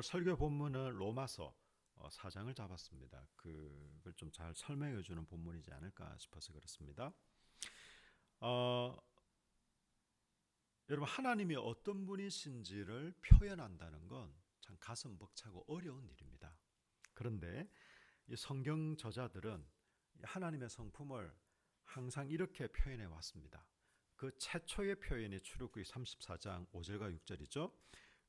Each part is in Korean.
오늘 설교 본문은 로마서 4장을 잡았습니다. 그걸 좀 잘 설명해 주는 본문이지 않을까 싶어서 그렇습니다. 어, 여러분, 하나님이 어떤 분이신지를 표현한다는 건 참 가슴 벅차고 어려운 일입니다. 그런데 이 성경 저자들은 하나님의 성품을 항상 이렇게 표현해 왔습니다. 그 최초의 표현이 출애굽기 34장 5절과 6절이죠.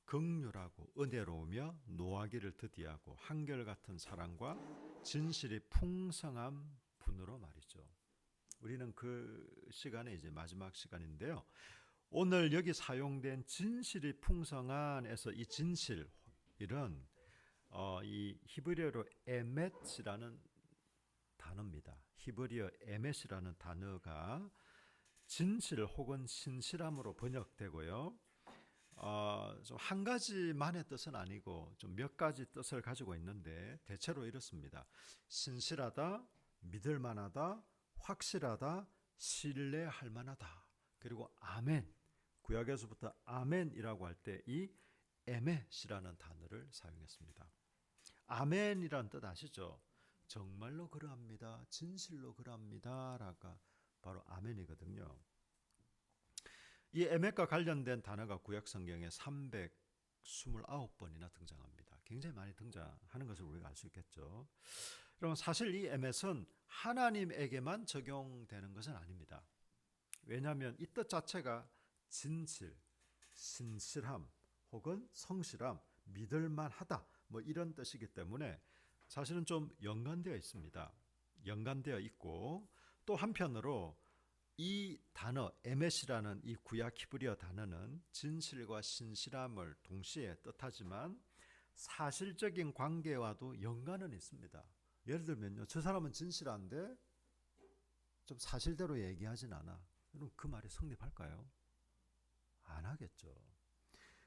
긍휼하고 은혜로우며 노하기를 더디하고 한결같은 사랑과 진실이 풍성한 분으로 말이죠. 우리는 그 시간에 이제 마지막 시간인데요. 오늘 여기 사용된 진실이 풍성한에서 이 진실은 이 히브리어로 에멧이라는 단어입니다. 히브리어 에멧이라는 단어가 진실 혹은 신실함으로 번역되고요. 좀 한 가지만의 뜻은 아니고 좀 몇 가지 뜻을 가지고 있는데 대체로 이렇습니다. 신실하다, 믿을만하다, 확실하다, 신뢰할 만하다. 그리고 아멘. 구약에서부터 아멘이라고 할 때 이 에멧이라는 단어를 사용했습니다. 아멘이란 뜻 아시죠? 정말로 그러합니다. 진실로 그러합니다. 라가 바로 아멘이거든요. 이 에멧과 관련된 단어가 구약 성경에 329번이나 등장합니다. 굉장히 많이 등장하는 것을 우리가 알 수 있겠죠. 그럼 사실 이 에멧은 하나님에게만 적용되는 것은 아닙니다. 왜냐하면 이 뜻 자체가 진실, 신실함 혹은 성실함, 믿을만하다 뭐 이런 뜻이기 때문에 사실은 좀 연관되어 있습니다. 연관되어 있고 또 한편으로 이 단어 에멧이라는 이 구약 히브리어 단어는 진실과 신실함을 동시에 뜻하지만 사실적인 관계와도 연관은 있습니다. 예를 들면요, 저 사람은 진실한데 좀 사실대로 얘기하진 않아. 그럼 그 말이 성립할까요? 안 하겠죠.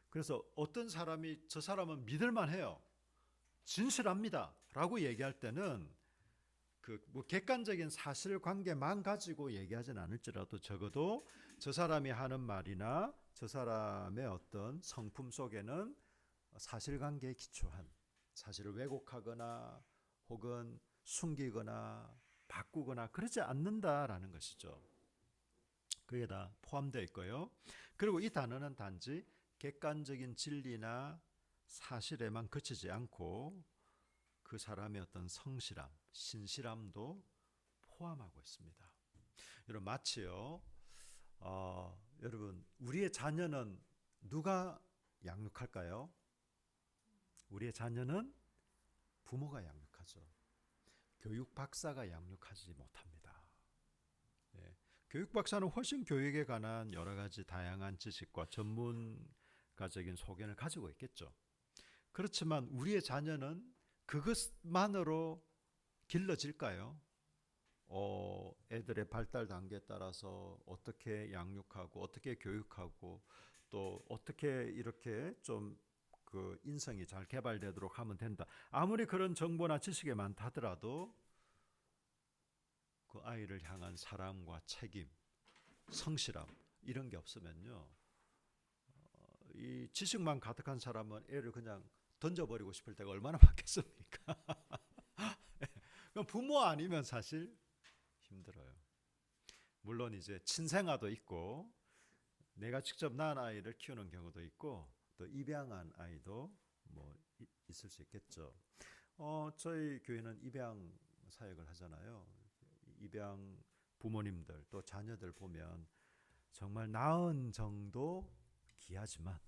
그래서 어떤 사람이 저 사람은 믿을만해요, 진실합니다 라고 얘기할 때는 뭐 객관적인 사실관계만 가지고 얘기하진 않을지라도 적어도 저 사람이 하는 말이나 저 사람의 어떤 성품 속에는 사실관계에 기초한, 사실을 왜곡하거나 혹은 숨기거나 바꾸거나 그러지 않는다라는 것이죠. 그게 다 포함되어 있고요. 그리고 이 단어는 단지 객관적인 진리나 사실에만 그치지 않고 그 사람의 어떤 성실함, 신실함도 포함하고 있습니다. 여러분, 마치요, 여러분, 우리의 자녀는 누가 양육할까요? 우리의 자녀는 부모가 양육하죠. 교육 박사가 양육하지 못합니다. 예. 교육 박사는 훨씬 교육에 관한 여러 가지 다양한 지식과 전문가적인 소견을 가지고 있겠죠. 그렇지만 우리의 자녀는 그것만으로 길러질까요? 애들의 발달 단계에 따라서 어떻게 양육하고 어떻게 교육하고 또 어떻게 이렇게 좀 그 인성이 잘 개발되도록 하면 된다. 아무리 그런 정보나 지식이 많다 하더라도 그 아이를 향한 사랑과 책임, 성실함 이런 게 없으면요, 이 지식만 가득한 사람은 애를 그냥 던져버리고 싶을 때가 얼마나 많겠습니까? 부모 아니면 사실 힘들어요. 물론 이제 친생아도 있고 내가 직접 낳은 아이를 키우는 경우도 있고 또 입양한 아이도 뭐 있을 수 있겠죠. 저희 교회는 입양 사역을 하잖아요. 입양 부모님들 또 자녀들 보면 정말 낳은 정도 귀하지만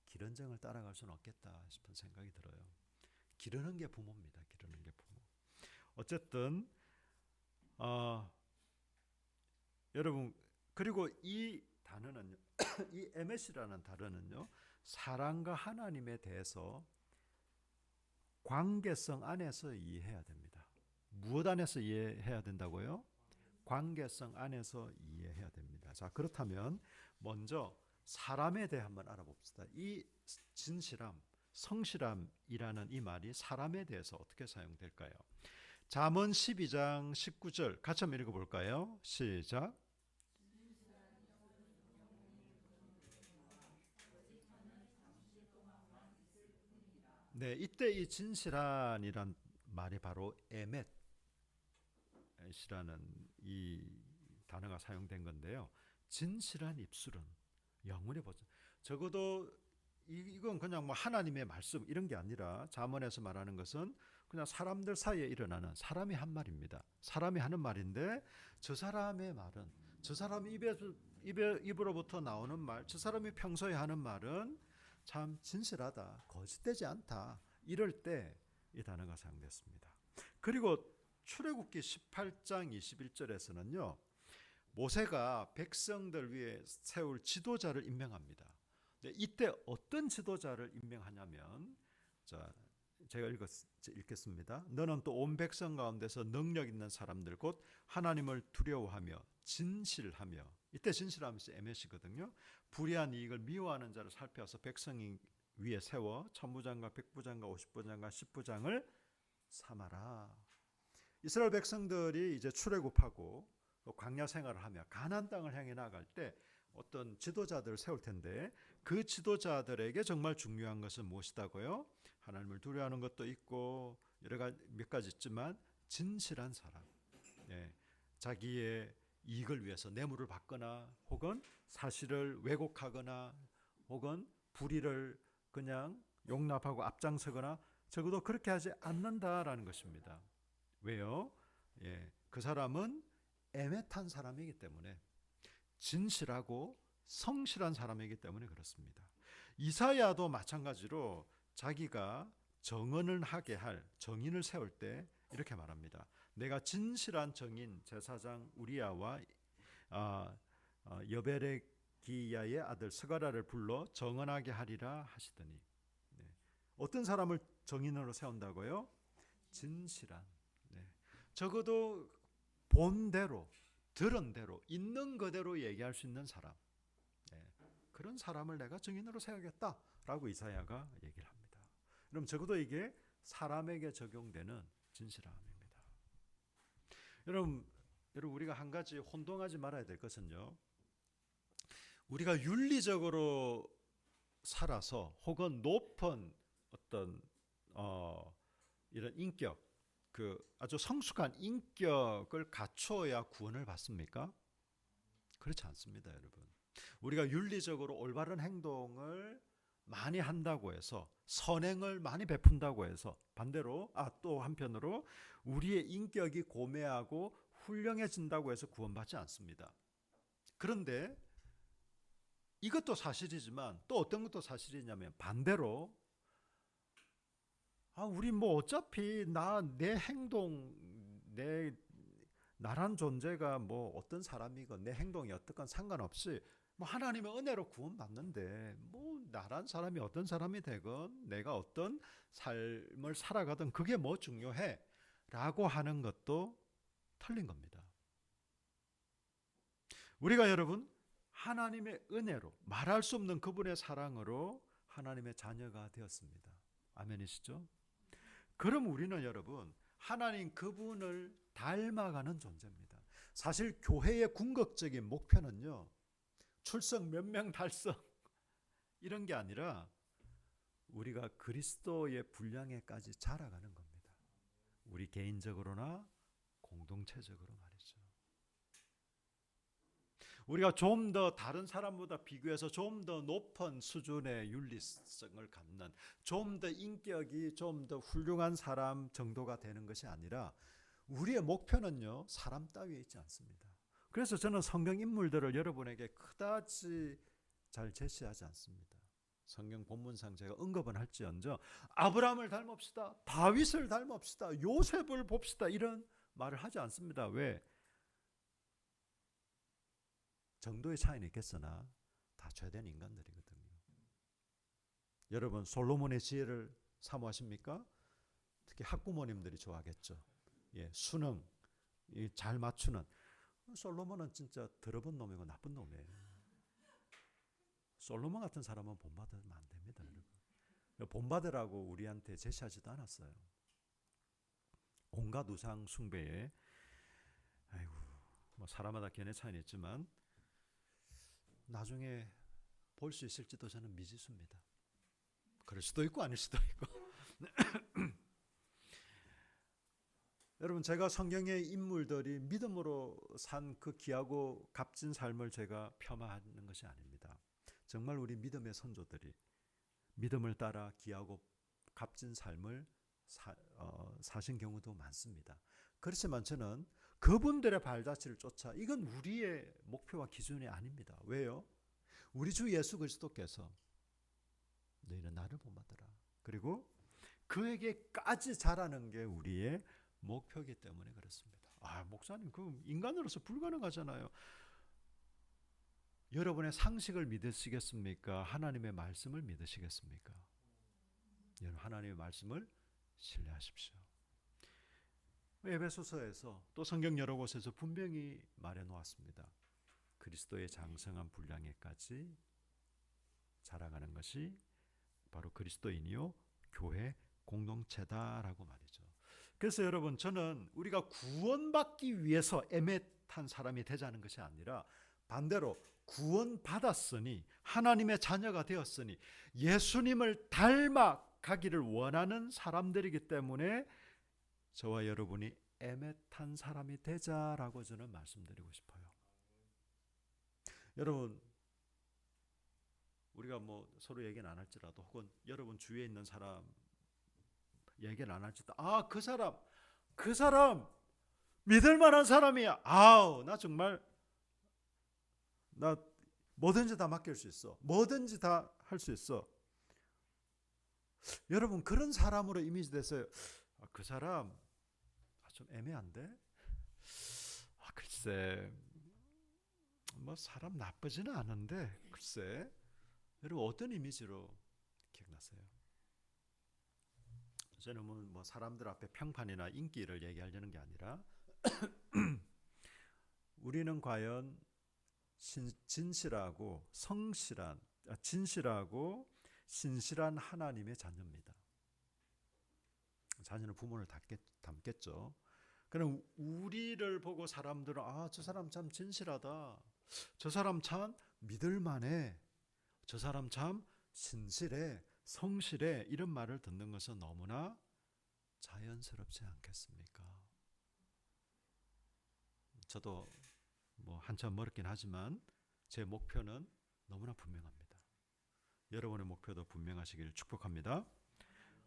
기른정을 따라갈 수는 없겠다 싶은 생각이 들어요. 기르는 게 부모입니다. 기르는 게 부모. 어쨌든 여러분, 그리고 이 단어는 이 에멧이라는 단어는요, 사랑과 하나님에 대해서 관계성 안에서 이해해야 됩니다. 무엇 안에서 이해해야 된다고요? 관계성 안에서 이해해야 됩니다. 자, 그렇다면 먼저 사람에 대해 한번 알아봅시다. 이 진실함, 성실함이라는 이 말이 사람에 대해서 어떻게 사용될까요? 잠언 12장 19절 같이 한번 읽어볼까요? 시작. 네, 이때 이 진실한이란 말이 바로 에멧이라는 이 단어가 사용된 건데요. 진실한 입술은 영원히 보존. 적어도 이건 그냥 뭐 하나님의 말씀 이런 게 아니라 잠언에서 말하는 것은 그냥 사람들 사이에 일어나는 사람이 한 말입니다. 사람이 하는 말인데 저 사람의 말은 저 사람 입으로부터 나오는 말, 저 사람이 평소에 하는 말은 참 진실하다, 거짓되지 않다. 이럴 때 이 단어가 사용됐습니다. 그리고 출애굽기 18장 21절에서는요. 모세가 백성들 위해 세울 지도자를 임명합니다. 이때 어떤 지도자를 임명하냐면 제가 읽겠습니다. 너는 또 온 백성 가운데서 능력 있는 사람들 곧 하나님을 두려워하며 진실하며 이때 진실하면서 에멧이거든요. 불의한 이익을 미워하는 자를 살펴서 백성이 위에 세워 천부장과 백부장과 오십부장과 십부장을 삼아라. 이스라엘 백성들이 이제 출애굽하고 광야 생활을 하며 가나안 땅을 향해 나갈 때 어떤 지도자들을 세울 텐데 그 지도자들에게 정말 중요한 것은 무엇이다고요? 하나님을 두려워하는 것도 있고 여러 가지 몇 가지 있지만 진실한 사람, 자기의 이익을 위해서 뇌물을 받거나 혹은 사실을 왜곡하거나 혹은 불의를 그냥 용납하고 앞장서거나 적어도 그렇게 하지 않는다라는 것입니다. 왜요? 그 사람은 애매한 사람이기 때문에 진실하고 성실한 사람이기 때문에 그렇습니다. 이사야도 마찬가지로 자기가 정언을 하게 할 정인을 세울 때 이렇게 말합니다. 내가 진실한 정인 제사장 우리야와 여베레기야의 아들 스가랴를 불러 정언하게 하리라 하시더니 어떤 사람을 정인으로 세운다고요? 진실한, 적어도 본대로 들은 대로 있는 그대로 얘기할 수 있는 사람, 그런 사람을 내가 정인으로 세우겠다라고 이사야가 얘기를 합니다. 그럼 적어도 이게 사람에게 적용되는 진실함입니다. 여러분 우리가 한 가지 혼동하지 말아야 될 것은요. 우리가 윤리적으로 살아서 혹은 높은 어떤 이런 인격, 아주 성숙한 인격을 갖추어야 구원을 받습니까? 그렇지 않습니다, 여러분. 우리가 윤리적으로 올바른 행동을 많이 한다고 해서 선행을 많이 베푼다고 해서 반대로 또 한편으로 우리의 인격이 고매하고 훌륭해진다고 해서 구원받지 않습니다. 그런데 이것도 사실이지만 또 어떤 것도 사실이냐면 반대로 우리 뭐 어차피 내 행동, 나란 존재가 뭐 어떤 사람이건 내 행동이 어떻건 상관없이 뭐 하나님의 은혜로 구원받는데 뭐 나란 사람이 어떤 사람이 되건 내가 어떤 삶을 살아가든 그게 뭐 중요해? 라고 하는 것도 틀린 겁니다. 우리가 여러분 하나님의 은혜로 말할 수 없는 그분의 사랑으로 하나님의 자녀가 되었습니다. 아멘이시죠? 그럼 우리는 여러분 하나님 그분을 닮아가는 존재입니다. 사실 교회의 궁극적인 목표는요. 출석 몇 명 달성 이런 게 아니라 우리가 그리스도의 분량에까지 자라가는 겁니다. 우리 개인적으로나 공동체적으로 말이죠. 우리가 좀 더 다른 사람보다 비교해서 좀 더 높은 수준의 윤리성을 갖는 좀 더 인격이 좀 더 훌륭한 사람 정도가 되는 것이 아니라 우리의 목표는요. 사람 따위에 있지 않습니다. 그래서 저는 성경 인물들을 여러분에게 그다지 잘 제시하지 않습니다. 성경 본문상 제가 언급은 할지언정 아브라함을 닮읍시다. 다윗을 닮읍시다. 요셉을 봅시다. 이런 말을 하지 않습니다. 왜? 정도의 차이는 있겠으나 다 죄된 인간들이거든요. 여러분 솔로몬의 지혜를 사모하십니까? 특히 학부모님들이 좋아하겠죠. 수능 잘 맞추는 솔로몬은 진짜 더러운 놈이고 나쁜 놈이에요. 솔로몬 같은 사람은 본받으면 안 됩니다. 여러분. 본받으라고 우리한테 제시하지도 않았어요. 온갖 우상 숭배에 뭐 사람마다 견해 차이는 있지만 나중에 볼 수 있을지도 저는 미지수입니다. 그럴 수도 있고 아닐 수도 있고 여러분, 제가 성경의 인물들이 믿음으로 산 그 귀하고 값진 삶을 제가 폄하하는 것이 아닙니다. 정말 우리 믿음의 선조들이 믿음을 따라 귀하고 값진 삶을 사신 경우도 많습니다. 그렇지만 저는 그분들의 발자취를 쫓아, 이건 우리의 목표와 기준이 아닙니다. 왜요? 우리 주 예수 그리스도께서 너희는 나를 본받으라, 그리고 그에게까지 자라는 게 우리의 목표이기 때문에 그렇습니다. 목사님, 그 인간으로서 불가능하잖아요. 여러분의 상식을 믿으시겠습니까? 하나님의 말씀을 믿으시겠습니까? 여러분, 하나님의 말씀을 신뢰하십시오. 에베소서에서 또 성경 여러 곳에서 분명히 말해 놓았습니다. 그리스도의 장성한 분량에까지 자라가는 것이 바로 그리스도인이요 교회 공동체다라고 말이죠. 그래서 여러분, 저는 우리가 구원받기 위해서 애매한 사람이 되자는 것이 아니라 반대로 구원받았으니 하나님의 자녀가 되었으니 예수님을 닮아가기를 원하는 사람들이기 때문에 저와 여러분이 애매한 사람이 되자라고 저는 말씀드리고 싶어요. 여러분, 우리가 뭐 서로 얘기는 안 할지라도, 혹은 여러분 주위에 있는 사람 얘기는 안 할지라도, 그 사람 믿을 만한 사람이야. 나 정말 나 뭐든지 다 맡길 수 있어. 뭐든지 다 할 수 있어. 여러분, 그런 사람으로 이미지 돼서 그 사람 좀 애매한데? 글쎄, 뭐 사람 나쁘지는 않은데, 글쎄. 여러분, 어떤 이미지로 기억나세요? 저는 뭐 사람들 앞에 평판이나 인기를 얘기하려는 게 아니라 우리는 과연 진실하고 신실한 하나님의 자녀입니다. 자녀는 부모를 닮겠죠. 그럼 우리를 보고 사람들은 저 사람 참 진실하다, 저 사람 참 믿을만해, 저 사람 참 신실해, 성실해, 이런 말을 듣는 것은 너무나 자연스럽지 않겠습니까? 저도 뭐 한참 멀었긴 하지만 제 목표는 너무나 분명합니다. 여러분의 목표도 분명하시기를 축복합니다.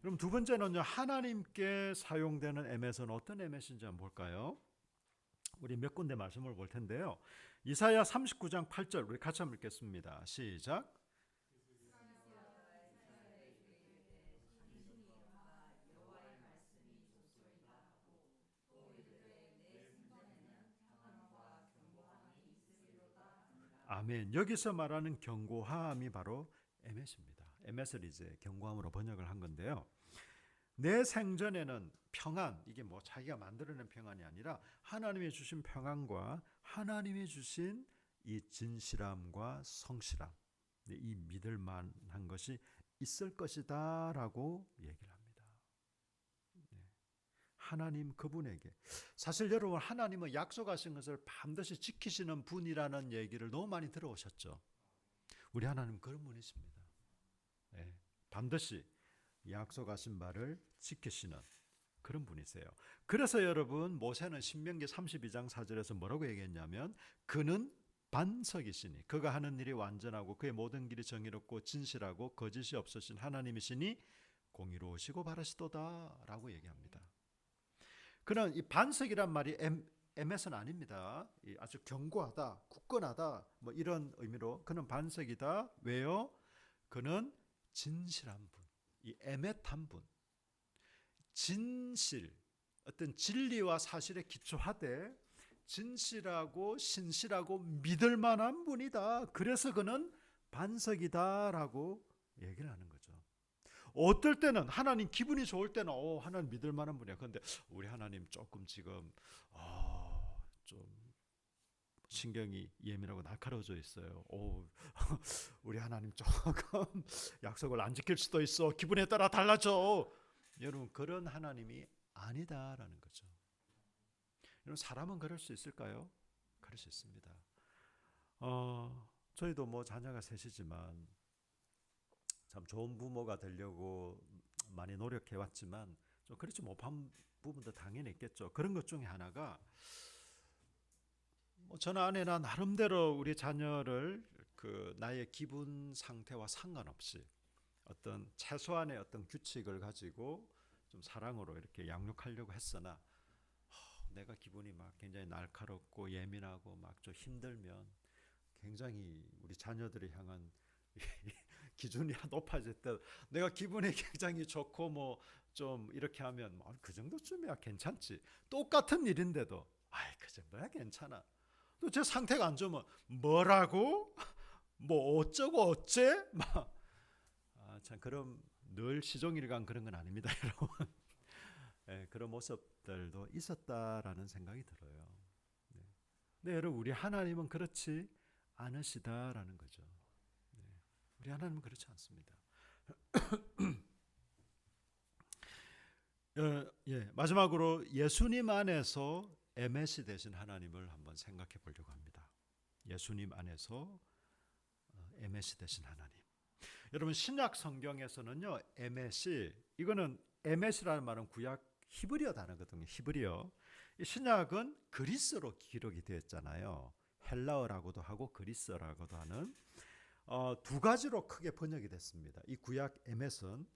그럼 두 번째는요, 하나님께 사용되는 에멧은 어떤 에멧인지 한번 볼까요? 우리 몇 군데 말씀을 볼 텐데요. 이사야 39장 8절 우리 같이 한번 읽겠습니다. 시작. 아멘. 여기서 말하는 견고함이 바로 에멧입니다. 에멧을 이제 견고함으로 번역을 한 건데요. 내 생전에는 평안, 이게 뭐 자기가 만들어낸 평안이 아니라 하나님이 주신 평안과 하나님이 주신 이 진실함과 성실함, 이 믿을 만한 것이 있을 것이다 라고 얘기를 합니다. 하나님 그분에게, 사실 여러분, 하나님은 약속하신 것을 반드시 지키시는 분이라는 얘기를 너무 많이 들어오셨죠. 우리 하나님 그런 분이십니다. 반드시 약속하신 바를 지키시는 그런 분이세요. 그래서 여러분, 모세는 신명기 32장 4절에서 뭐라고 얘기했냐면, 그는 반석이시니 그가 하는 일이 완전하고 그의 모든 길이 정의롭고 진실하고 거짓이 없으신 하나님이시니 공의로우시고 바르시도다 라고 얘기합니다. 그는 이 반석이란 말이 에멧은 아닙니다. 아주 견고하다, 굳건하다, 뭐 이런 의미로 그는 반석이다. 왜요? 그는 진실한 분, 이 에멧한 분, 진실, 어떤 진리와 사실에 기초하되 진실하고 신실하고 믿을 만한 분이다. 그래서 그는 반석이다라고 얘기를 하는 거죠. 어떨 때는 하나님 기분이 좋을 때는 하나님 믿을 만한 분이야. 그런데 우리 하나님 조금 지금 좀 신경이 예민하고 날카로워져 있어요. 우리 하나님 조금 약속을 안 지킬 수도 있어. 기분에 따라 달라져. 여러분, 그런 하나님이 아니다라는 거죠. 여러분, 사람은 그럴 수 있을까요? 그럴 수 있습니다. 저희도 자녀가 셋이지만 참 좋은 부모가 되려고 많이 노력해 왔지만 좀 그렇지 못한 부분도 당연히 있겠죠. 그런 것 중에 하나가 저는 아내나 나름대로 우리 자녀를 그 나의 기분 상태와 상관없이 어떤 최소한의 어떤 규칙을 가지고 좀 사랑으로 이렇게 양육하려고 했으나 내가 기분이 막 굉장히 날카롭고 예민하고 막 좀 힘들면 굉장히 우리 자녀들을 향한 기준이 높아질 때 내가 기분이 굉장히 좋고 뭐 좀 이렇게 하면 그 정도쯤이야 괜찮지. 똑같은 일인데도 그 정도야 괜찮아. 또 제 상태가 안 좋으면 뭐라고? 뭐 어쩌고 어째? 참 그럼 늘 시종일관 그런 건 아닙니다, 여러분. 그런 모습들도 있었다라는 생각이 들어요. 네, 여러분 우리 하나님은 그렇지 않으시다라는 거죠. 우리 하나님은 그렇지 않습니다. 마지막으로 예수님 안에서 에메시 되신 하나님을 한번 생각해 보려고 합니다. 예수님 안에서 에메시 되신 하나님. 여러분 신약 성경에서는요, 에메시, 이거는 에메시라는 말은 구약 히브리어 단어거든요. 히브리어. 신약은 그리스어로 기록이 되었잖아요. 헬라어라고도 하고 그리스어라고도 하는 두 가지로 크게 번역이 됐습니다. 이 구약 에메스는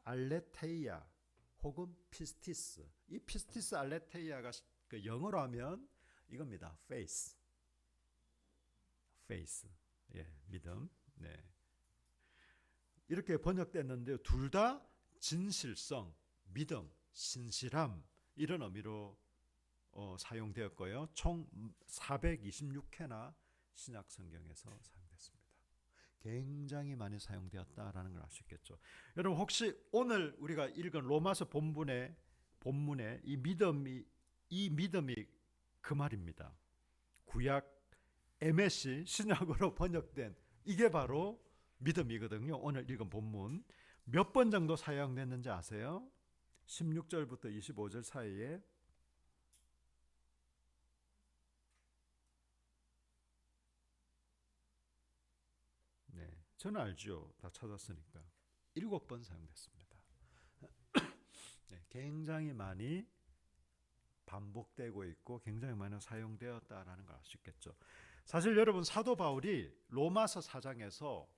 알레테이아 혹은 피스티스. 이 피스티스 알레테이아가 그 영어로 하면 이겁니다. faith. 믿음. 네. 이렇게 번역됐는데 둘 다 진실성, 믿음, 신실함 이런 의미로 사용되었고요. 총 426회나 신약 성경에서 사용됐습니다. 굉장히 많이 사용되었다라는 걸 알 수 있겠죠. 여러분 혹시 오늘 우리가 읽은 로마서 본문에 이 믿음이 그 말입니다. 구약 에메시 신약으로 번역된 이게 바로 믿음이거든요. 오늘 읽은 본문 몇 번 정도 사용됐는지 아세요? 16절부터 25절 사이에 저는 알죠. 다 찾았으니까 7번 사용됐습니다. 굉장히 많이 반복되고 있고 굉장히 많이 사용되었다라는 걸 알 수 있겠죠. 사실 여러분 사도 바울이 로마서 4장에서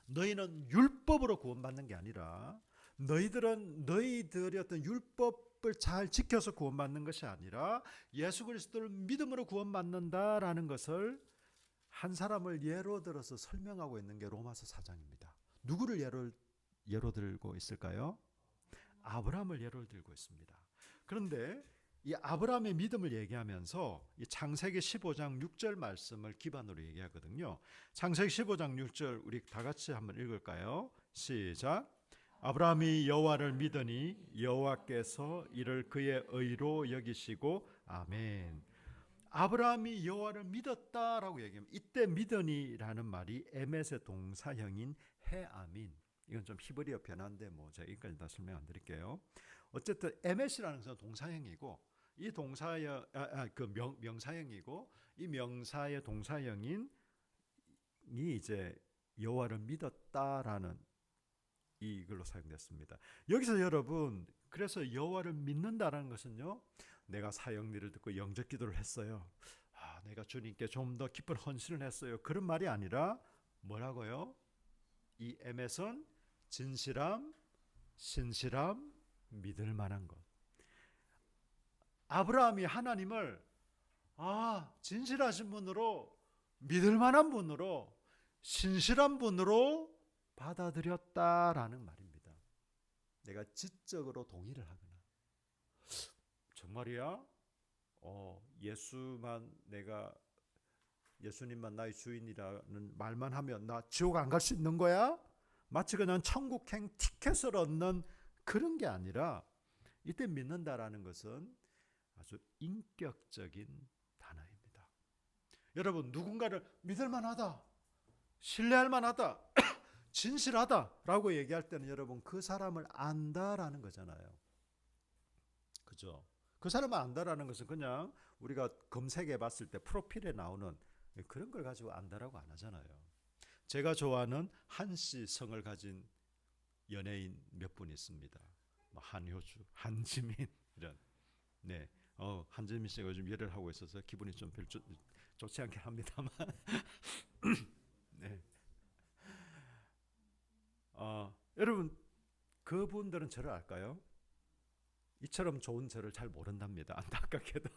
너희는 율법으로 구원받는 게 아니라 너희들이 어떤 율법을 잘 지켜서 구원받는 것이 아니라 예수 그리스도를 믿음으로 구원받는다라는 것을 한 사람을 예로 들어서 설명하고 있는 게 로마서 4장입니다. 누구를 예로 들고 있을까요? 아브라함을 예로 들고 있습니다. 그런데 이 아브라함의 믿음을 얘기하면서 이 창세기 15장 6절 말씀을 기반으로 얘기하거든요. 창세기 15장 6절 우리 다 같이 한번 읽을까요? 시작. 아브라함이 여호와를 믿으니 여호와께서 이를 그의 의로 여기시고 아멘. 아브라함이 여호와를 믿었다라고 얘기합니다. 이때 믿으니라는 말이 에멧의 동사형인 헤아민. 이건 좀 히브리어 변화인데 제가 여기까지 다 설명 안 드릴게요. 어쨌든 에멧이라는 것은 동사형이고 이 동사형 명사형이고 이 명사의 동사형인 이 이제 여호와를 믿었다라는 이걸로 사용됐습니다. 여기서 여러분 그래서 여호와를 믿는다라는 것은요. 내가 사형리를 듣고 영접 기도를 했어요. 내가 주님께 좀 더 깊은 헌신을 했어요. 그런 말이 아니라 뭐라고요? 이 에멧은 진실함, 신실함, 믿을 만한 것. 아브라함이 하나님을 진실하신 분으로 믿을 만한 분으로 신실한 분으로 받아들였다라는 말입니다. 내가 지적으로 동의를 하거나 정말이야? 예수님만 나의 주인이라는 말만 하면 나 지옥 안 갈 수 있는 거야? 마치 그냥 천국행 티켓을 얻는 그런 게 아니라 이때 믿는다라는 것은 아주 인격적인 단어입니다. 여러분 누군가를 믿을 만하다, 신뢰할 만하다, 진실하다라고 얘기할 때는 여러분 그 사람을 안다라는 거잖아요. 그죠? 그 사람을 안다라는 것은 그냥 우리가 검색해 봤을 때 프로필에 나오는 그런 걸 가지고 안다라고 안 하잖아요. 제가 좋아하는 한씨 성을 가진 연예인 몇 분 있습니다. 뭐 한효주, 한지민 이런. 네, 한지민 씨가 요즘 일을 하고 있어서 기분이 좀 별로 좋지 않긴 합니다만. 네, 여러분 그분들은 저를 알까요? 이처럼 좋은 저를 잘 모른답니다. 안타깝게도.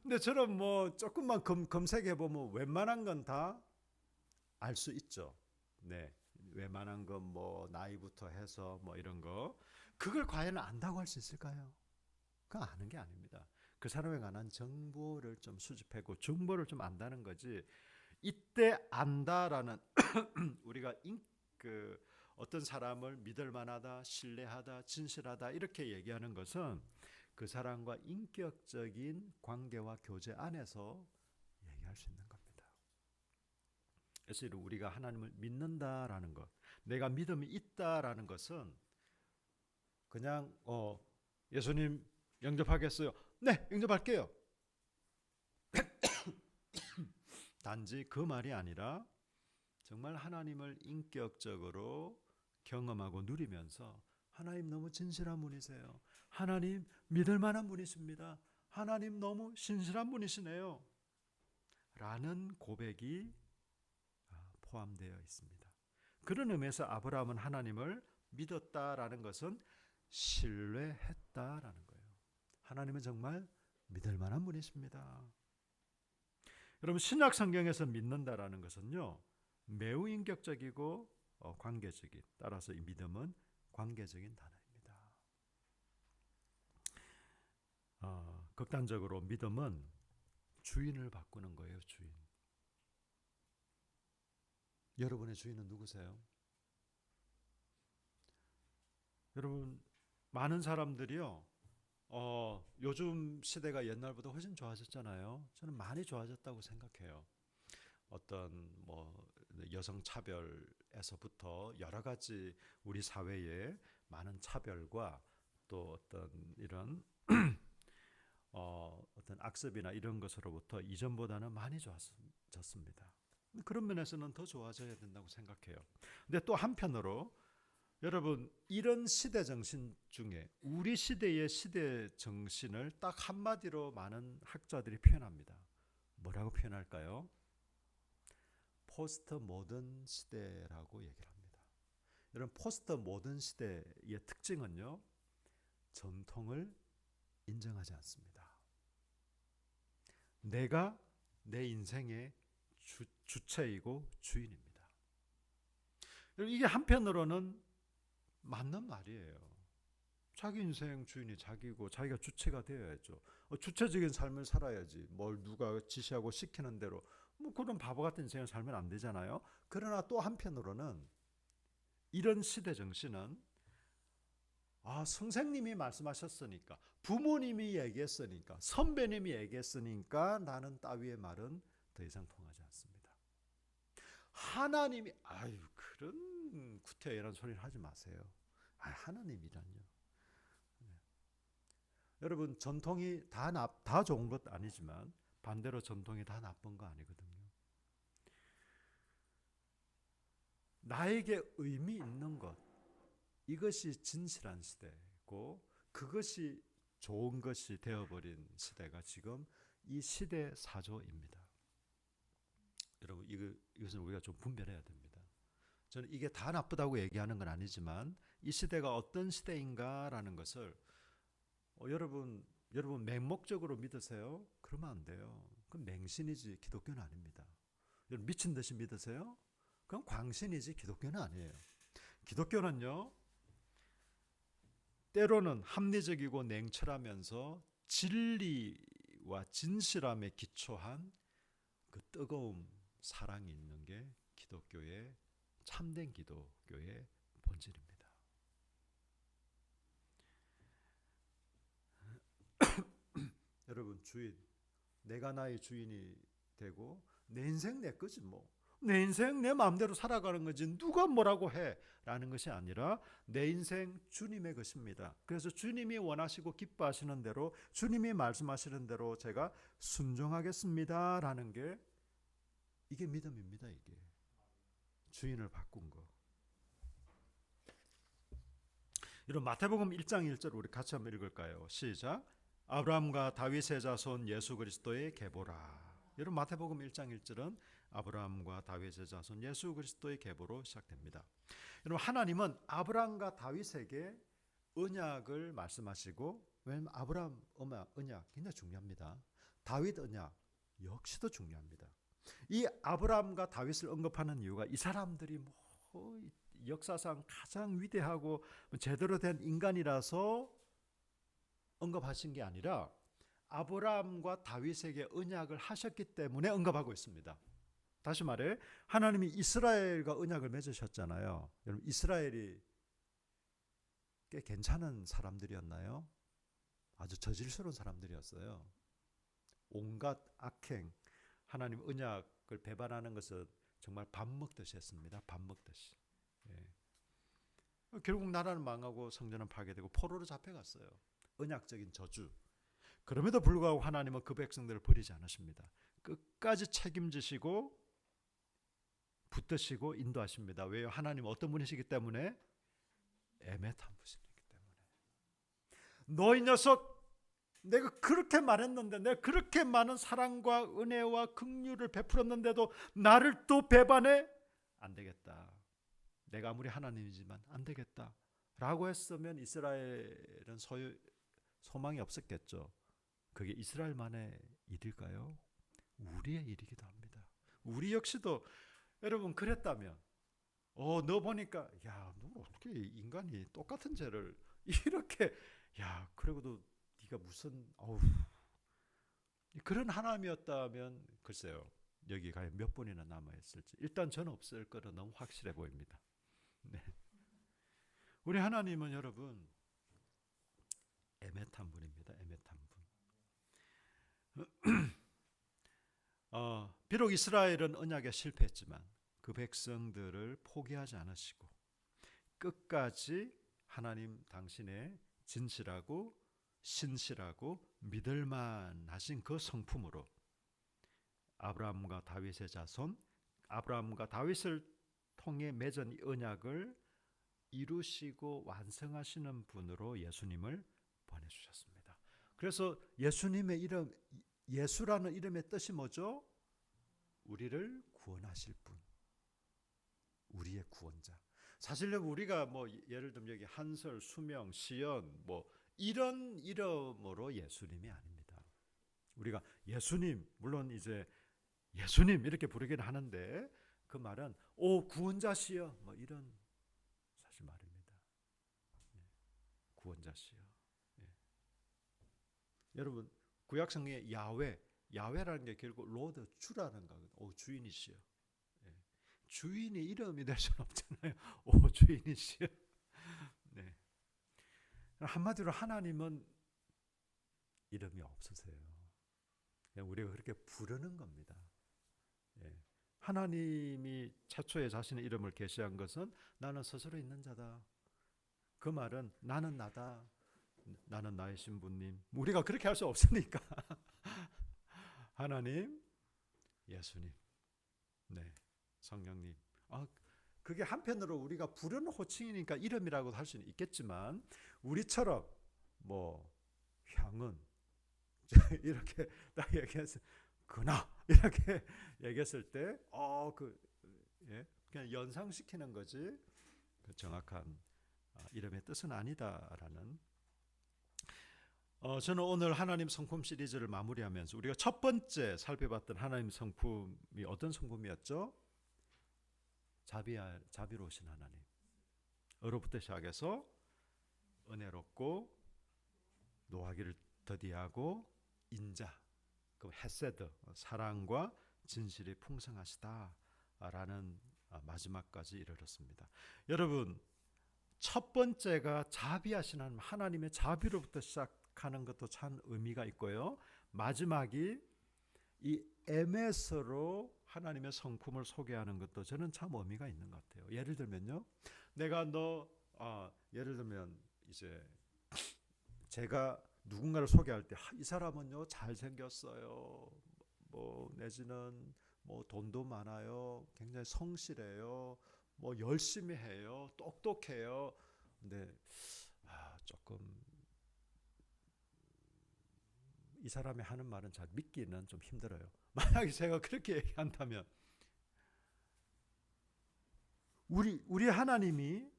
근데 저는 뭐 조금만 검색해 보면 웬만한 건 다 알 수 있죠. 네, 웬만한 건 뭐 나이부터 해서 뭐 이런 거 그걸 과연 안다고 할 수 있을까요? 그건 아는 게 아닙니다. 그 사람에 관한 정보를 좀 수집하고 정보를 좀 안다는 거지. 이때 안다라는 우리가 그 어떤 사람을 믿을 만하다, 신뢰하다, 진실하다 이렇게 얘기하는 것은 그 사람과 인격적인 관계와 교제 안에서 얘기할 수 있는 겁니다. 그래서 우리가 하나님을 믿는다라는 것, 내가 믿음이 있다라는 것은 그냥 예수님 영접하겠어요? 네, 영접할게요. 단지 그 말이 아니라 정말 하나님을 인격적으로 경험하고 누리면서 하나님 너무 진실한 분이세요. 하나님 믿을 만한 분이십니다. 하나님 너무 신실한 분이시네요. 라는 고백이 포함되어 있습니다. 그런 의미에서 아브라함은 하나님을 믿었다라는 것은 신뢰했다라는 거예요. 하나님은 정말 믿을 만한 분이십니다. 여러분 신약 성경에서 믿는다라는 것은요. 매우 인격적이고 관계적인, 따라서 이 믿음은 관계적인 단어입니다. 극단적으로 믿음은 주인을 바꾸는 거예요. 주인. 여러분의 주인은 누구세요? 여러분 많은 사람들이요. 요즘 시대가 옛날보다 훨씬 좋아졌잖아요. 저는 많이 좋아졌다고 생각해요. 어떤 뭐 여성 차별에서부터 여러 가지 우리 사회에 많은 차별과 또 어떤 이런 어떤 악습이나 이런 것으로부터 이전보다는 많이 좋아졌습니다. 그런 면에서는 더 좋아져야 된다고 생각해요. 근데 또 한편으로 여러분 이런 시대 정신 중에 우리 시대의 시대 정신을 딱 한마디로 많은 학자들이 표현합니다. 뭐라고 표현할까요? 포스트 모던 시대라고 얘기를 합니다. 여러분 포스트 모던 시대의 특징은요. 전통을 인정하지 않습니다. 내가 내 인생의 주체이고 주인입니다. 이게 한편으로는 맞는 말이에요. 자기 인생 주인이 자기고 자기가 주체가 되어야죠. 주체적인 삶을 살아야지. 뭘 누가 지시하고 시키는 대로 뭐 그런 바보 같은 인생을 살면 안 되잖아요. 그러나 또 한편으로는 이런 시대 정신은 선생님이 말씀하셨으니까, 부모님이 얘기했으니까, 선배님이 얘기했으니까 나는 따위의 말은 더 이상 통하지 않습니다. 하나님이 그런 구태여란 소리를 하지 마세요. 하나님이란요. 네. 여러분 전통이 다 좋은 것 아니지만 반대로 전통이 다 나쁜 거 아니거든요. 나에게 의미 있는 것, 이것이 진실한 시대고 그것이 좋은 것이 되어버린 시대가 지금 이 시대 사조입니다. 여러분 이것은 우리가 좀 분별해야 됩니다. 저는 이게 다 나쁘다고 얘기하는 건 아니지만 이 시대가 어떤 시대인가라는 것을 여러분 맹목적으로 믿으세요? 그러면 안 돼요. 그건 맹신이지 기독교는 아닙니다. 여러분 미친 듯이 믿으세요? 그건 광신이지 기독교는 아니에요. 기독교는요. 때로는 합리적이고 냉철하면서 진리와 진실함에 기초한 그 뜨거움, 사랑이 있는 게 기독교의 참된 기독교의 본질입니다. 여러분 주인, 내가 나의 주인이 되고 내 인생 내 거지 뭐. 내 인생 내 마음대로 살아가는 거지 누가 뭐라고 해 라는 것이 아니라 내 인생 주님의 것입니다. 그래서 주님이 원하시고 기뻐하시는 대로 주님이 말씀하시는 대로 제가 순종하겠습니다 라는 게 이게 믿음입니다. 이게 주인을 바꾼 거. 이런 마태복음 1장 1절 우리 같이 한번 읽을까요? 시작. 아브라함과 다윗의 자손 예수 그리스도의 계보라. 여러분 마태복음 1장 1절은 아브라함과 다윗의 자손 예수 그리스도의 계보로 시작됩니다. 여러분 하나님은 아브라함과 다윗에게 언약을 말씀하시고, 왜냐하면 아브라함 언약 굉장히 중요합니다. 다윗 언약 역시도 중요합니다. 이 아브라함과 다윗을 언급하는 이유가 이 사람들이 역사상 가장 위대하고 제대로 된 인간이라서 언급하신 게 아니라 아브라함과 다윗에게 언약을 하셨기 때문에 언급하고 있습니다. 다시 말해 하나님이 이스라엘과 언약을 맺으셨잖아요. 여러분 이스라엘이 꽤 괜찮은 사람들이었나요? 아주 저질스러운 사람들이었어요. 온갖 악행, 하나님 언약을 배반하는 것은 정말 밥 먹듯이 했습니다. 밥 먹듯이. 예. 결국 나라는 망하고 성전은 파괴되고 포로로 잡혀갔어요. 언약적인 저주. 그럼에도 불구하고 하나님은 그 백성들을 버리지 않으십니다. 끝까지 책임지시고 붙드시고 인도하십니다. 왜요? 하나님은 어떤 분이시기 때문에? 애매한 분이시기 때문에. 너 이 녀석, 내가 그렇게 말했는데, 내가 그렇게 많은 사랑과 은혜와 긍휼을 베풀었는데도 나를 또 배반해? 안 되겠다. 내가 아무리 하나님이지만 안 되겠다 라고 했으면 이스라엘은 소망이 없었겠죠. 그게 이스라엘만의 일일까요? 우리의 일이기도 합니다. 우리 역시도 여러분 그랬다면 너 보니까 야, 너 어떻게 인간이 똑같은 죄를 이렇게, 야, 그러고도 네가 무슨 그런 하나님이었다면 글쎄요, 여기 과연 몇 분이나 남아있을지. 일단 저는 없을 거라 너무 확실해 보입니다. 네. 우리 하나님은 여러분 애매한 분입니다. 애매한 분. 비록 이스라엘은 언약에 실패했지만 그 백성들을 포기하지 않으시고 끝까지 하나님 당신의 진실하고 신실하고 믿을만 하신 그 성품으로 아브라함과 다윗의 자손, 아브라함과 다윗을 통해 맺은 이 언약을 이루시고 완성하시는 분으로 예수님을 보내주셨습니다. 그래서 예수님의 이름, 예수라는 이름의 뜻이 뭐죠? 우리를 구원하실 분, 우리의 구원자. 사실 우리가 예를 들면 여기 한설, 수명, 시연 이런 이름으로 예수님이 아닙니다. 우리가 예수님, 물론 이제 예수님 이렇게 부르긴 하는데 그 말은 오 구원자시여 이런 사실 말입니다. 구원자시여. 여러분 구약성경에 야훼라는 게 결국 로드, 주라는 거거든요. 주인이시여. 주인이 이름이 될 수는 없잖아요. 주인이시여. 네. 한마디로 하나님은 이름이 없으세요. 그냥 우리가 그렇게 부르는 겁니다. 하나님이 최초에 자신의 이름을 계시한 것은 나는 스스로 있는 자다. 그 말은 나는 나다. 나는 나의 신부님. 우리가 그렇게 할 수 없으니까 하나님, 예수님, 네, 성령님. 그게 한편으로 우리가 부르는 호칭이니까 이름이라고 할 수는 있겠지만 우리처럼 형은 이렇게 딱 얘기해서 그나 이렇게 얘기했을 때 그냥 연상시키는 거지 그 정확한 이름의 뜻은 아니다라는. 저는 오늘 하나님 성품 시리즈를 마무리하면서 우리가 첫 번째 살펴봤던 하나님 성품이 어떤 성품이었죠? 자비로우신 하나님. 어로부터 시작해서 은혜롭고 노하기를 더디하고 인자, 그 헤세드, 사랑과 진실이 풍성하시다라는 마지막까지 이르렀습니다. 여러분 첫 번째가 자비하신 하나님의 자비로부터 시작하는 것도 참 의미가 있고요. 마지막이 이 에메스로 하나님의 성품을 소개하는 것도 저는 참 의미가 있는 것 같아요. 예를 들면요, 내가 예를 들면 이제 제가 누군가를 소개할 때 이 사람은요 잘생겼어요. 내지는 돈도 많아요. 굉장히 성실해요. 열심히 해요. 똑똑해요. 근데 이 사람이 하는 말은 잘 믿기는 좀 힘들어요. 만약에 제가 그렇게 얘기한다면 우리 하나님이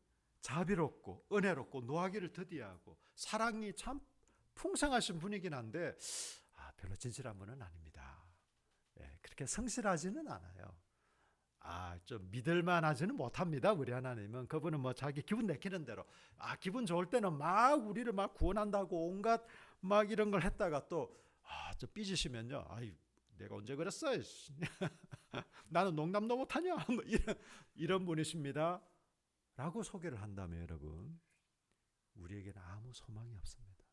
자비롭고 은혜롭고 노하기를 더디하고 사랑이 참 풍성하신 분이긴 한데 별로 진실한 분은 아닙니다. 그렇게 성실하지는 않아요. 좀 믿을만하지는 못합니다. 우리 하나님은 그분은 뭐 자기 기분 내키는 대로 기분 좋을 때는 막 우리를 막 구원한다고 온갖 막 이런 걸 했다가 또 좀 삐지시면요. 내가 언제 그랬어? 나는 농담도 못하냐? 뭐 이런 분이십니다. 라고 소개를 한다면 여러분, 우리에게는 아무 소망이 없습니다.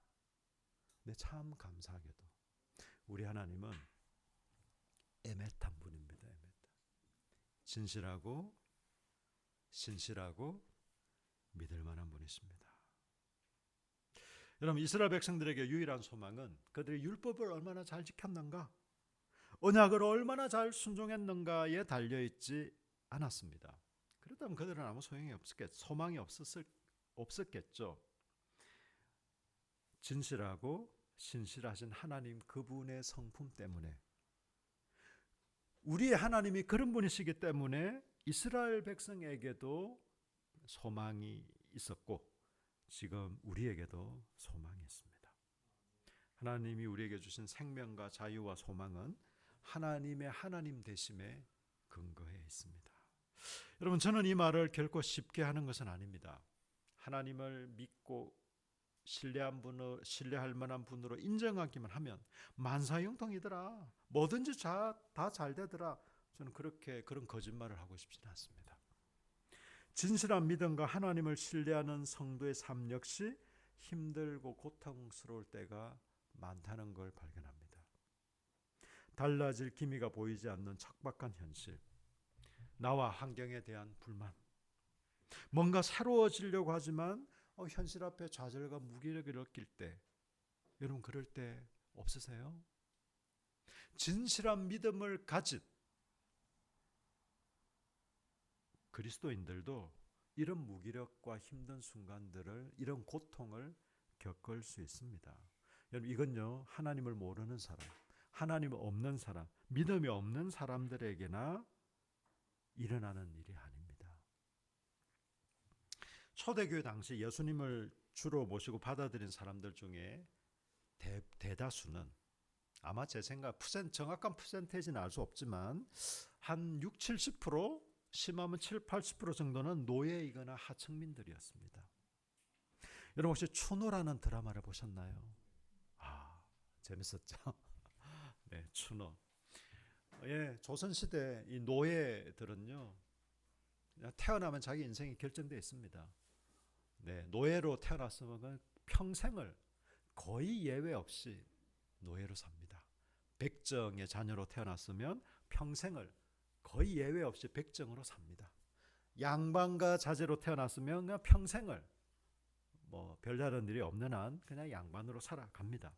근데 참 감사하게도 우리 하나님은 애매한 분입니다. 진실하고 신실하고 믿을 만한 분이십니다. 여러분, 이스라엘 백성들에게 유일한 소망은 그들이 율법을 얼마나 잘 지켰는가, 언약을 얼마나 잘 순종했는가에 달려있지 않았습니다. 그렇다면 그들은 아무 소망이 없었겠죠. 진실하고 신실하신 하나님 그분의 성품 때문에, 우리의 하나님이 그런 분이시기 때문에 이스라엘 백성에게도 소망이 있었고 지금 우리에게도 소망이 있습니다. 하나님이 우리에게 주신 생명과 자유와 소망은 하나님의 하나님 되심에 근거해 있습니다. 여러분, 저는 이 말을 결코 쉽게 하는 것은 아닙니다. 하나님을 믿고 신뢰할 만한 분으로 인정하기만 하면 만사형통이더라, 뭐든지 다 잘 되더라, 저는 그런 거짓말을 하고 싶지는 않습니다. 진실한 믿음과 하나님을 신뢰하는 성도의 삶 역시 힘들고 고통스러울 때가 많다는 걸 발견합니다. 달라질 기미가 보이지 않는 척박한 현실, 나와 환경에 대한 불만, 뭔가 새로워지려고 하지만 현실 앞에 좌절과 무기력을 느낄 때, 여러분 그럴 때 없으세요? 진실한 믿음을 가진 그리스도인들도 이런 무기력과 힘든 순간들을, 이런 고통을 겪을 수 있습니다. 여러분, 이건요, 하나님을 모르는 사람, 하나님 없는 사람, 믿음이 없는 사람들에게나 일어나는 일이 아닙니다. 초대교회 당시 예수님을 주로 모시고 받아들인 사람들 중에 대다수는, 아마 제 생각 정확한 퍼센테이지는 알 수 없지만 한 60-70%, 심하면 70-80% 정도는 노예이거나 하층민들이었습니다. 여러분 혹시 추노라는 드라마를 보셨나요? 재밌었죠? 네, 추노. 조선시대 이 노예들은요, 태어나면 자기 인생이 결정되어 있습니다. 네, 노예로 태어났으면 평생을 거의 예외 없이 노예로 삽니다. 백정의 자녀로 태어났으면 평생을 거의 예외 없이 백정으로 삽니다. 양반과 자제로 태어났으면 그냥 평생을 별다른 일이 없는 한 그냥 양반으로 살아갑니다.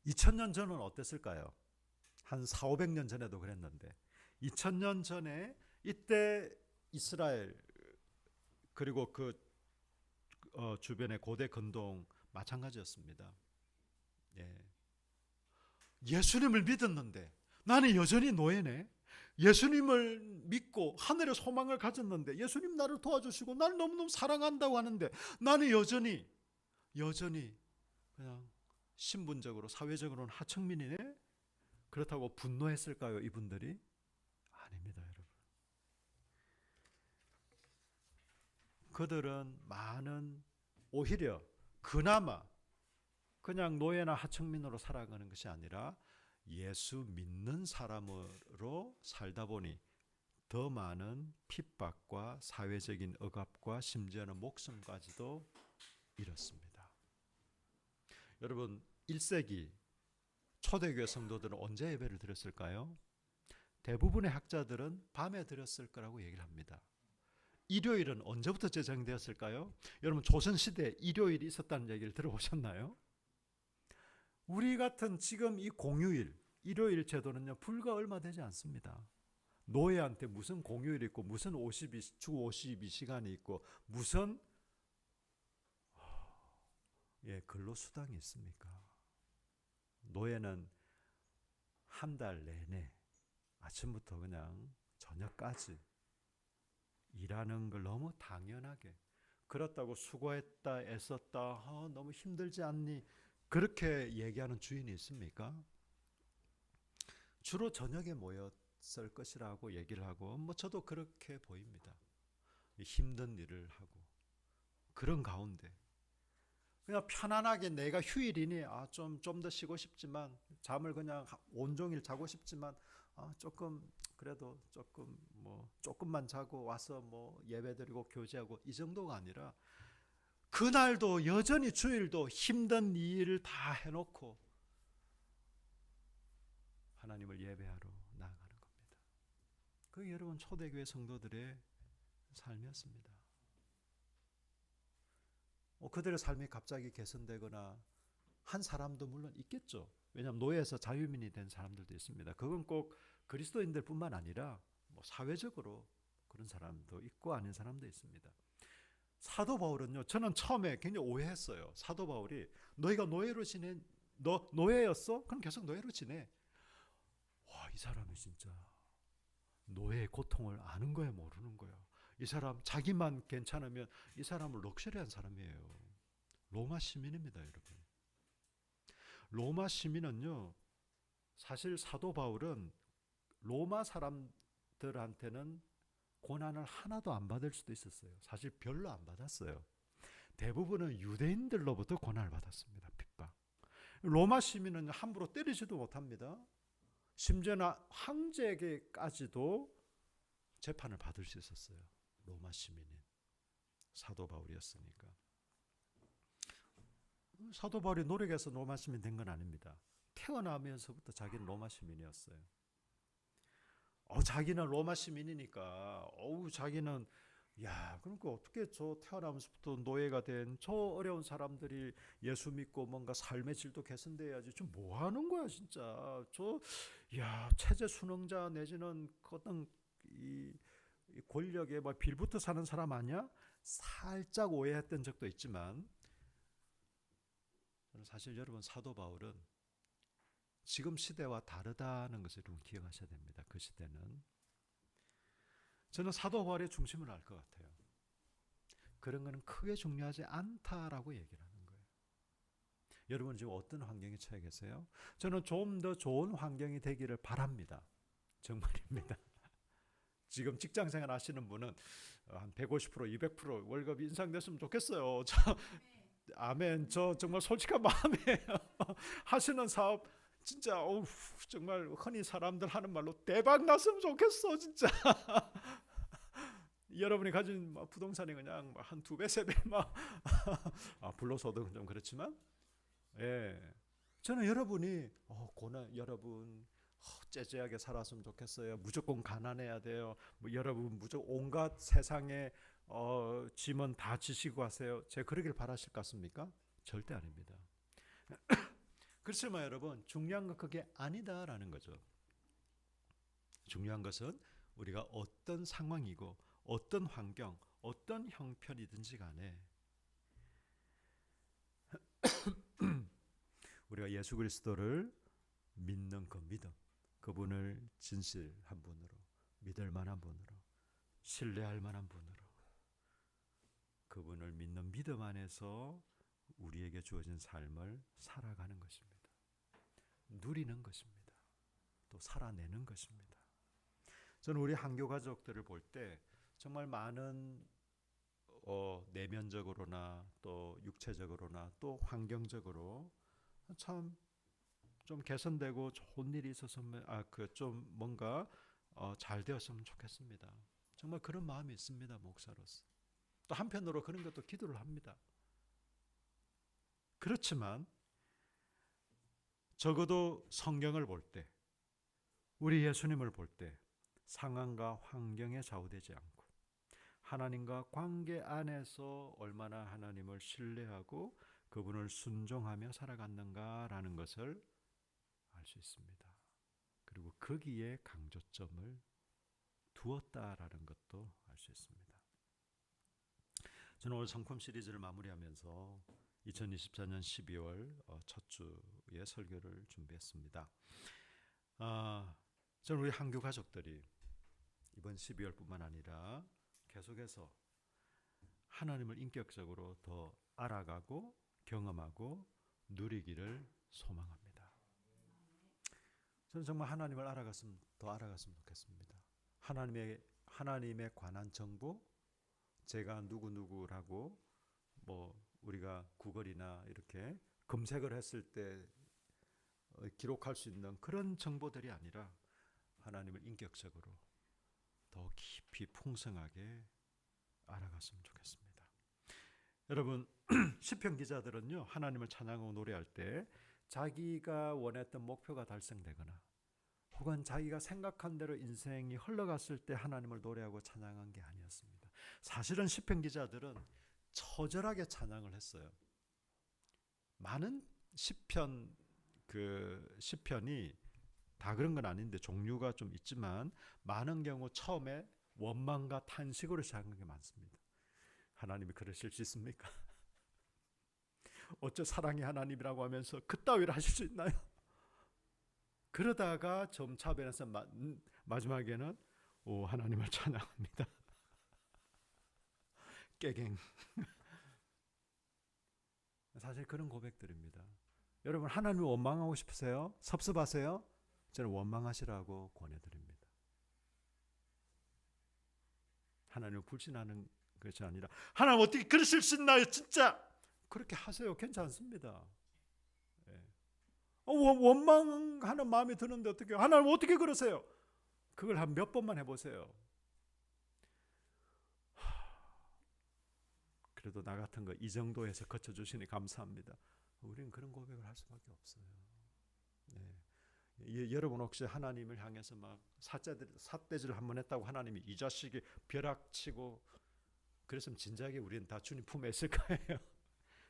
2000년 전은 어땠을까요? 한 400-500년 전에도 그랬는데 2000년 전에 이때 이스라엘 그리고 그 주변의 고대 근동 마찬가지였습니다. 예수님을 믿었는데 나는 여전히 노예네. 예수님을 믿고 하늘의 소망을 가졌는데 예수님 나를 도와주시고 나를 너무너무 사랑한다고 하는데 나는 여전히 그냥 신분적으로 사회적으로는 하층민이네. 그렇다고 분노했을까요, 이분들이? 아닙니다, 여러분. 그들은 오히려 그나마 그냥 노예나 하층민으로 살아가는 것이 아니라 예수 믿는 사람으로 살다 보니 더 많은 핍박과 사회적인 억압과 심지어는 목숨까지도 잃었습니다. 여러분, 1세기 초대교회 성도들은 언제 예배를 드렸을까요? 대부분의 학자들은 밤에 드렸을 거라고 얘기를 합니다. 일요일은 언제부터 제정되었을까요? 여러분, 조선시대에 일요일이 있었다는 얘기를 들어보셨나요? 우리 같은 지금 이 공휴일, 일요일 제도는요, 불과 얼마 되지 않습니다. 노예한테 무슨 공휴일이 있고 무슨 주 52시간이 있고 무슨 근로수당이 있습니까? 노예는 한 달 내내 아침부터 그냥 저녁까지 일하는 걸 너무 당연하게, 그렇다고 수고했다 애썼다 너무 힘들지 않니 그렇게 얘기하는 주인이 있습니까? 주로 저녁에 모였을 것이라고 얘기를 하고, 저도 그렇게 보입니다. 힘든 일을 하고 그런 가운데 그냥 편안하게 내가 휴일이니 좀 더 쉬고 싶지만, 잠을 그냥 온종일 자고 싶지만 조금 그래도 조금만 자고 와서 예배드리고 교제하고 이 정도가 아니라, 그날도 여전히 주일도 힘든 일을 다 해놓고 하나님을 예배하러 나아가는 겁니다. 그게 여러분 초대교회 성도들의 삶이었습니다. 그들의 삶이 갑자기 개선되거나 한 사람도 물론 있겠죠. 왜냐하면 노예에서 자유민이 된 사람들도 있습니다. 그건 꼭 그리스도인들 뿐만 아니라 사회적으로 그런 사람도 있고 아닌 사람도 있습니다. 사도 바울은요, 저는 처음에 굉장히 오해했어요. 사도 바울이 너희가 노예로 지내, 너 노예였어? 그럼 계속 노예로 지내. 와, 이 사람이 진짜 노예의 고통을 아는 거야 모르는 거야. 이 사람 자기만 괜찮으면 이 사람은 럭셔리한 사람이에요. 로마 시민입니다, 여러분. 로마 시민은요, 사실 사도 바울은 로마 사람들한테는 고난을 하나도 안 받을 수도 있었어요. 사실 별로 안 받았어요. 대부분은 유대인들로부터 고난을 받았습니다. 핍박. 로마 시민은 함부로 때리지도 못합니다. 심지어는 황제에게까지도 재판을 받을 수 있었어요. 로마 시민인 사도 바울이었으니까. 사도 바울이 노력해서 로마 시민 된 건 아닙니다. 태어나면서부터 자기는 로마 시민이었어요. 자기는 로마 시민이니까 자기는 그러니까 어떻게 저 태어나면서부터 노예가 된 저 어려운 사람들이 예수 믿고 뭔가 삶의 질도 개선돼야지. 좀 뭐 하는 거야 진짜. 체제 순응자 내지는 어떤 이 권력에 빌붙어 사는 사람 아니야? 살짝 오해했던 적도 있지만, 사실 여러분 사도 바울은 지금 시대와 다르다는 것을 좀 기억하셔야 됩니다. 그 시대는. 저는 사도 바울의 중심을 알 것 같아요. 그런 거는 크게 중요하지 않다라고 얘기를 하는 거예요. 여러분 지금 어떤 환경에 처해 계세요? 저는 좀 더 좋은 환경이 되기를 바랍니다. 정말입니다. 지금 직장생활 하시는 분은 한 150%, 200% 월급이 인상됐으면 좋겠어요. 아멘. 저 정말 솔직한 마음이에요. 하시는 사업 진짜 정말 흔히 사람들 하는 말로 대박 났으면 좋겠어 진짜. 여러분이 가진 부동산이 그냥 한 2배, 3배 불로소득은 좀 그렇지만, 저는 여러분이 여러분 째째하게 살았으면 좋겠어요. 무조건 가난해야 돼요. 여러분 무조건 온갖 세상의 짐은 다 지시고 하세요. 제가 그러길 바라실 것 같습니까? 절대 아닙니다. 그렇지만 여러분 중요한 건 그게 아니다라는 거죠. 중요한 것은 우리가 어떤 상황이고 어떤 환경, 어떤 형편이든지 간에 우리가 예수 그리스도를 믿는 그 믿음, 그분을 진실한 분으로, 믿을 만한 분으로, 신뢰할 만한 분으로, 그분을 믿는 믿음 안에서 우리에게 주어진 삶을 살아가는 것입니다. 누리는 것입니다. 또 살아내는 것입니다. 저는 우리 한교 가족들을 볼 때 정말 많은 내면적으로나 또 육체적으로나 또 환경적으로 참 좀 개선되고 좋은 일이 있었으면 좀 뭔가 잘 되었으면 좋겠습니다. 정말 그런 마음이 있습니다. 목사로서. 또 한편으로 그런 것도 기도를 합니다. 그렇지만 적어도 성경을 볼 때, 우리 예수님을 볼 때 상황과 환경에 좌우되지 않고 하나님과 관계 안에서 얼마나 하나님을 신뢰하고 그분을 순종하며 살아갔는가라는 것을 알 수 있습니다. 그리고 거기에 강조점을 두었다라는 것도 알 수 있습니다. 저는 오늘 성품 시리즈를 마무리하면서 2024년 12월 첫 주의 설교를 준비했습니다. 저는 우리 한교 가족들이 이번 12월뿐만 아니라 계속해서 하나님을 인격적으로 더 알아가고 경험하고 누리기를 소망합니다. 저는 정말 하나님을 더 알아갔으면 좋겠습니다. 하나님에 관한 정보, 제가 누구라고 우리가 구글이나 이렇게 검색을 했을 때 기록할 수 있는 그런 정보들이 아니라 하나님을 인격적으로 더 깊이 풍성하게 알아갔으면 좋겠습니다. 여러분, 시편 기자들은요, 하나님을 찬양하고 노래할 때 자기가 원했던 목표가 달성되거나 혹은 자기가 생각한 대로 인생이 흘러갔을 때 하나님을 노래하고 찬양한 게 아니었습니다. 사실은 시편 기자들은 처절하게 찬양을 했어요. 많은 시편이 다 그런 건 아닌데 종류가 좀 있지만 많은 경우 처음에 원망과 탄식으로 시작한 게 많습니다. 하나님이 그러실 수 있습니까? 어째 사랑의 하나님이라고 하면서 그따위를 하실 수 있나요? 그러다가 점차 변해서 마지막에는 하나님을 찬양합니다. 깨갱. 사실 그런 고백들입니다. 여러분, 하나님을 원망하고 싶으세요? 섭섭하세요? 저는 원망하시라고 권해드립니다. 하나님을 불신하는 것이 아니라 하나님 어떻게 그러실 수 있나요? 진짜 그렇게 하세요. 괜찮습니다. 원망하는 마음이 드는데 어떻게 하나님 어떻게 그러세요? 그걸 한 몇 번만 해보세요. 그래도 나 같은 거 이 정도에서 거쳐주시니 감사합니다. 우리는 그런 고백을 할 수밖에 없어요. 여러분 혹시 하나님을 향해서 막 삿대질 한번 했다고 하나님이 이 자식이 벼락치고 그랬으면 진작에 우리는 다 주님 품에 있을 거예요.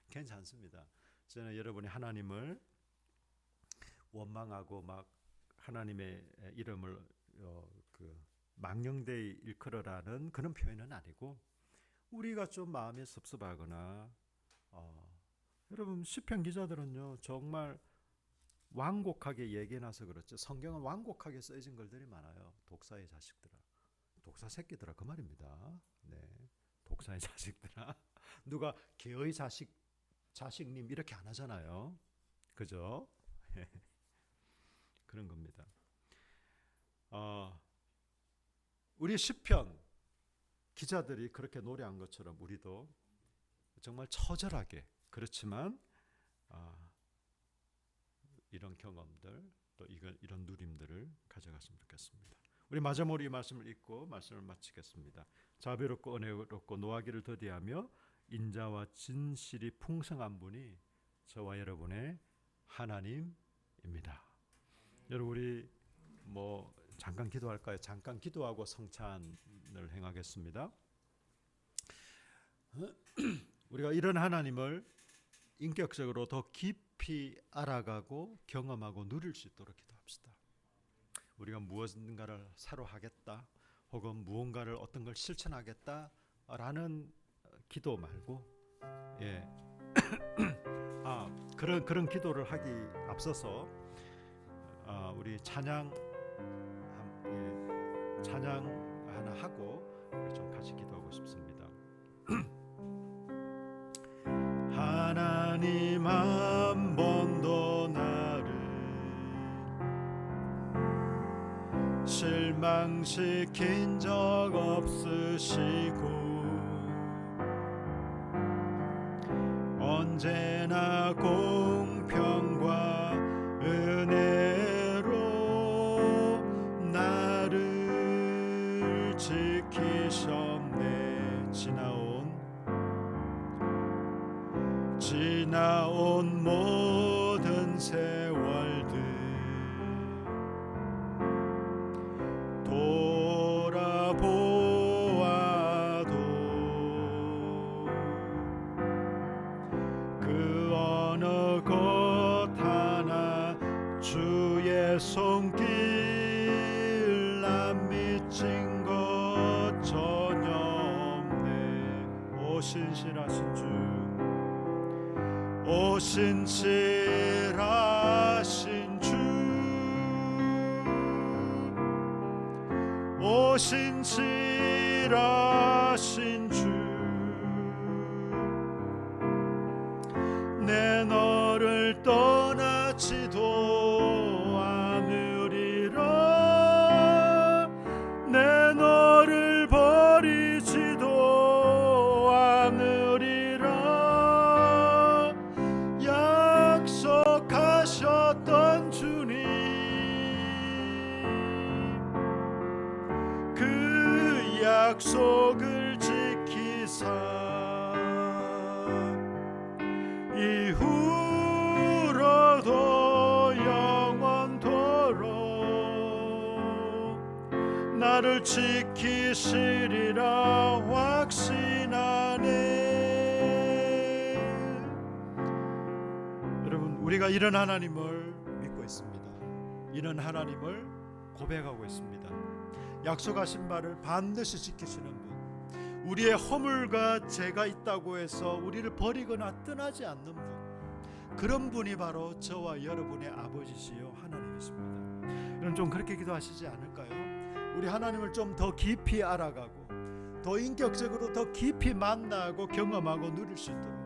괜찮습니다. 저는 여러분이 하나님을 원망하고 막 하나님의 이름을 망령되이 일컬어라는 그런 표현은 아니고, 우리가 좀 마음이 섭섭하거나 여러분 시편 기자들은요 정말 완곡하게 얘기해놔서 그렇죠. 성경은 완곡하게 써진 글들이 많아요. 독사의 자식들아, 독사 새끼들아 그 말입니다. 독사의 자식들아. 누가 개의 자식님 이렇게 안 하잖아요. 그죠? 그런 겁니다. 우리 시편 기자들이 그렇게 노래한 것처럼 우리도 정말 처절하게, 그렇지만 이런 경험들 또 이런 누림들을 가져갔으면 좋겠습니다. 우리 마저모리 말씀을 읽고 말씀을 마치겠습니다. 자비롭고 은혜롭고 노하기를 더디하며 인자와 진실이 풍성한 분이 저와 여러분의 하나님입니다. 여러분 우리 잠깐 기도할까요? 잠깐 기도하고 성찬을 행하겠습니다. 우리가 이런 하나님을 인격적으로 더 깊이 알아가고 경험하고 누릴 수 있도록 기도합시다. 우리가 무엇인가를 새로 하겠다 혹은 무언가를 어떤 걸 실천하겠다라는 기도 말고 그런 기도를 하기 앞서서 우리 찬양 하나 하고 우리 좀 같이 기도하고 싶습니다. 하나님 한 번도 나를 실망시킨 적 없으시고 언제나 공평과 은혜로 나를 지키셨네. 지나온 모든 세월들 돌아보아도 그 어느 곳 하나 주의 손길 안 미친 것 전혀 없네. 오 신실하신 주 오신칠하신 주, 오신칠하신 주, 내 너를 떠나지도 않으리라, 내 너를 버리지도 않으리라. 약속하셨던 주님, 그 약속을 지키사 이후로도 영원토록 나를 지키시리라 확신하네. 여러분, 우리가 이런 하나님을 믿고 있습니다. 이런 하나님을 고백하고 있습니다. 약속하신 바를 반드시 지키시는 분, 우리의 허물과 죄가 있다고 해서 우리를 버리거나 떠나지 않는 분, 그런 분이 바로 저와 여러분의 아버지시요 하나님이십니다. 여러분, 좀 그렇게 기도하시지 않을까요? 우리 하나님을 좀 더 깊이 알아가고 더 인격적으로 더 깊이 만나고 경험하고 누릴 수 있도록